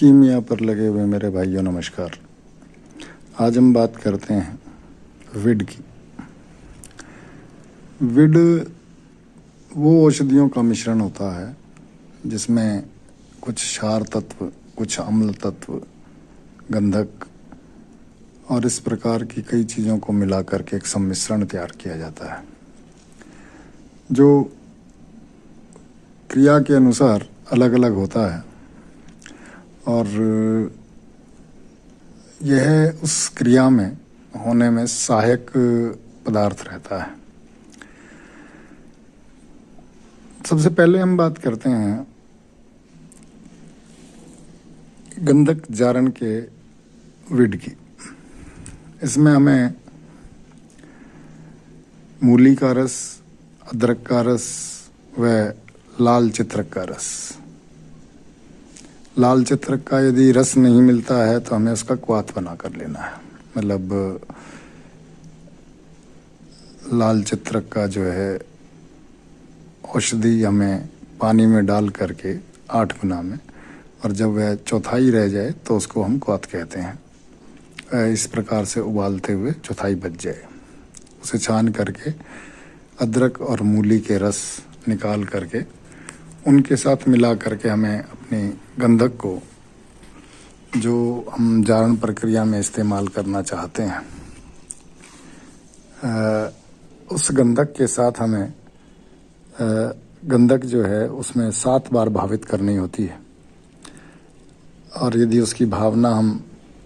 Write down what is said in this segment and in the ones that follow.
कीमिया पर लगे हुए मेरे भाइयों नमस्कार। आज हम बात करते हैं विड की। विड वो औषधियों का मिश्रण होता है जिसमें कुछ क्षार तत्व, कुछ अम्ल तत्व, गंधक और इस प्रकार की कई चीज़ों को मिला करके एक सम्मिश्रण तैयार किया जाता है जो क्रिया के अनुसार अलग अलग होता है और यह उस क्रिया में होने में सहायक पदार्थ रहता है। सबसे पहले हम बात करते हैं गंधक जारण के विड की। इसमें हमें मूली का रस, अदरक का रस व लाल चित्रक का रस। लाल चित्रक का यदि रस नहीं मिलता है तो हमें उसका क्वाथ बना कर लेना है। मतलब लाल चित्रक का जो है औषधि हमें पानी में डाल करके 8 गुना में, और जब वह चौथाई रह जाए तो उसको हम क्वाथ कहते हैं। इस प्रकार से उबालते हुए चौथाई बच जाए, उसे छान करके अदरक और मूली के रस निकाल करके उनके साथ मिला करके हमें अपनी गंधक को जो हम जारण प्रक्रिया में इस्तेमाल करना चाहते हैं उस गंधक के साथ हमें गंधक जो है उसमें 7 बार भावित करनी होती है। और यदि उसकी भावना हम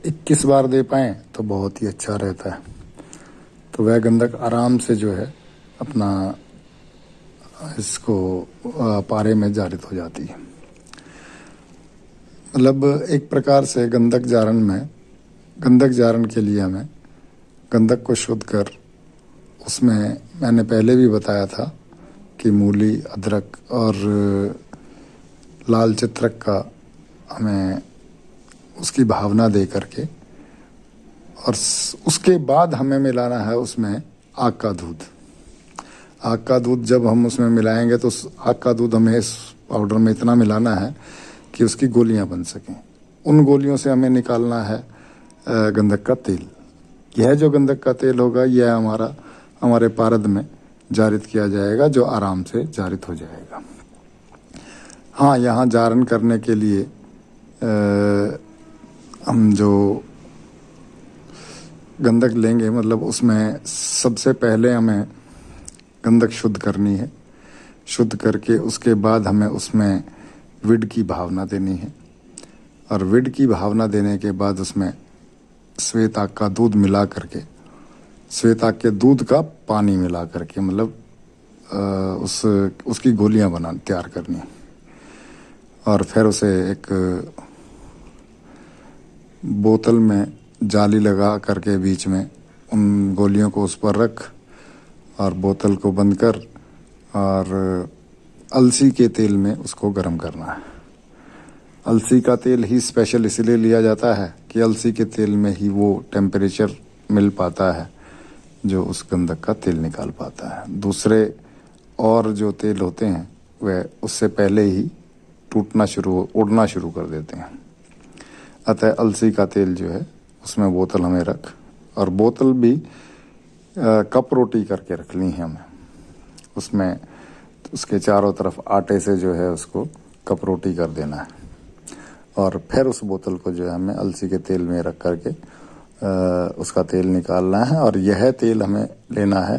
21 बार दे पाएँ तो बहुत ही अच्छा रहता है। तो वह गंधक आराम से जो है अपना इसको पारे में जारित हो जाती है। मतलब एक प्रकार से गंधक जारण के लिए हमें गंधक को शुद्ध कर उसमें मैंने पहले भी बताया था कि मूली, अदरक और लाल चित्रक का हमें उसकी भावना दे करके, और उसके बाद हमें मिलाना है उसमें आग का दूध। आग का दूध जब हम उसमें मिलाएंगे तो उस आग का दूध हमें इस पाउडर में इतना मिलाना है कि उसकी गोलियां बन सकें। उन गोलियों से हमें निकालना है गंधक का तेल। यह जो गंधक का तेल होगा यह हमारे पारद में जारित किया जाएगा, जो आराम से जारित हो जाएगा। हाँ, यहाँ जारण करने के लिए हम जो गंधक लेंगे, मतलब उसमें सबसे पहले हमें गंधक शुद्ध करनी है। शुद्ध करके उसके बाद हमें उसमें विड की भावना देनी है, और विड की भावना देने के बाद उसमें श्वेत आग का दूध मिला करके, श्वेत आग के दूध का पानी मिला करके, मतलब उसकी गोलियां तैयार करनी। और फिर उसे एक बोतल में जाली लगा करके बीच में उन गोलियों को उस पर रख और बोतल को बंद कर, और अलसी के तेल में उसको गर्म करना है। अलसी का तेल ही स्पेशल इसलिए लिया जाता है कि अलसी के तेल में ही वो टेम्परेचर मिल पाता है जो उस गंधक का तेल निकाल पाता है। दूसरे और जो तेल होते हैं वह उससे पहले ही उड़ना शुरू कर देते हैं। अतः अलसी का तेल जो है उसमें बोतल हमें रख, और बोतल भी कप रोटी करके रखनी है हमें। उसमें उसके चारों तरफ आटे से जो है उसको कप रोटी कर देना है, और फिर उस बोतल को जो है हमें अलसी के तेल में रख करके उसका तेल निकालना है। और यह तेल हमें लेना है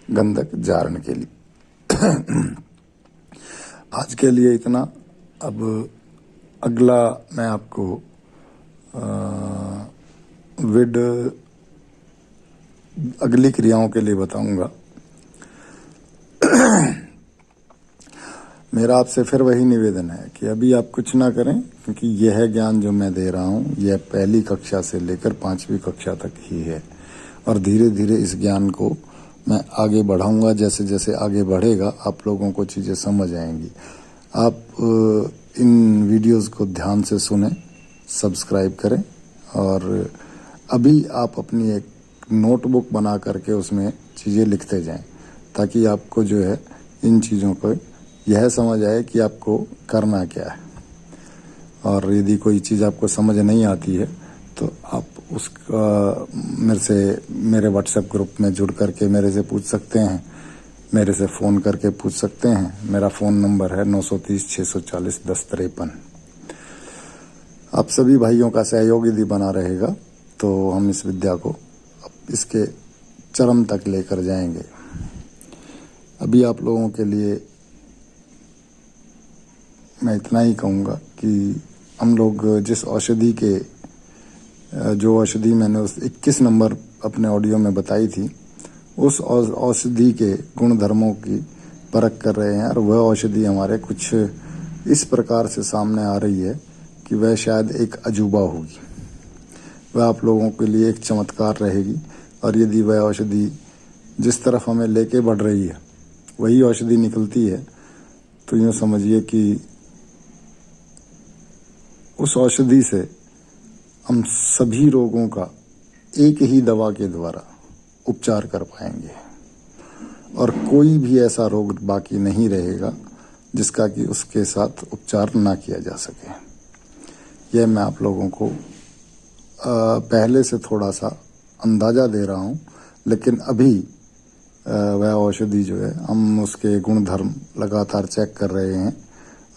गंधक जारण के लिए। आज के लिए इतना। अब अगला मैं आपको विड अगली क्रियाओं के लिए बताऊंगा। मेरा आपसे फिर वही निवेदन है कि अभी आप कुछ ना करें, क्योंकि यह ज्ञान जो मैं दे रहा हूँ यह पहली कक्षा से लेकर 5वीं कक्षा तक ही है, और धीरे धीरे इस ज्ञान को मैं आगे बढ़ाऊंगा। जैसे जैसे आगे बढ़ेगा आप लोगों को चीज़ें समझ आएंगी। आप इन वीडियोस को ध्यान से सुने, सब्सक्राइब करें, और अभी आप अपनी एक नोटबुक बना करके उसमें चीज़ें लिखते जाएं, ताकि आपको जो है इन चीज़ों को यह समझ आए कि आपको करना क्या है। और यदि कोई चीज़ आपको समझ नहीं आती है तो आप उसका मेरे व्हाट्सएप ग्रुप में जुड़ करके मेरे से पूछ सकते हैं, मेरे से फ़ोन करके पूछ सकते हैं। मेरा फ़ोन नंबर है 930 640 1053। आप सभी भाइयों का सहयोग यदि बना रहेगा तो हम इस विद्या को इसके चरम तक लेकर जाएंगे। अभी आप लोगों के लिए मैं इतना ही कहूँगा कि हम लोग जिस औषधि के जो औषधि मैंने उस 21 नंबर अपने ऑडियो में बताई थी, उस औषधि के गुण धर्मों की परख कर रहे हैं और वह औषधि हमारे कुछ इस प्रकार से सामने आ रही है कि वह शायद एक अजूबा होगी, वह आप लोगों के लिए एक चमत्कार रहेगी। और यदि वह औषधि जिस तरफ हमें लेके बढ़ रही है वही औषधि निकलती है तो यूँ समझिए कि उस औषधि से हम सभी रोगों का एक ही दवा के द्वारा उपचार कर पाएंगे और कोई भी ऐसा रोग बाकी नहीं रहेगा जिसका कि उसके साथ उपचार ना किया जा सके। यह मैं आप लोगों को पहले से थोड़ा सा अंदाज़ा दे रहा हूँ, लेकिन अभी वह औषधि जो है हम उसके गुण धर्म लगातार चेक कर रहे हैं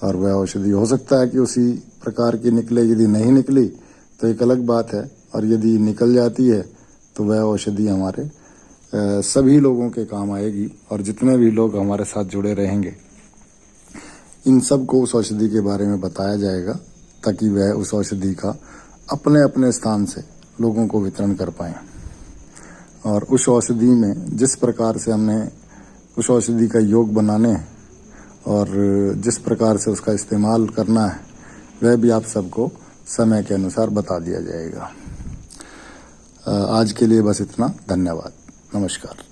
और वह औषधि हो सकता है कि उसी प्रकार की निकले। यदि नहीं निकली तो एक अलग बात है, और यदि निकल जाती है तो वह औषधि हमारे सभी लोगों के काम आएगी और जितने भी लोग हमारे साथ जुड़े रहेंगे इन सब को उस औषधि के बारे में बताया जाएगा ताकि वह उस औषधि का अपने अपने स्थान से लोगों को वितरण कर पाएँ। और उस औषधि में जिस प्रकार से हमने उस औषधि का योग बनाने हैं और जिस प्रकार से उसका इस्तेमाल करना है वह भी आप सबको समय के अनुसार बता दिया जाएगा। आज के लिए बस इतना। धन्यवाद। नमस्कार।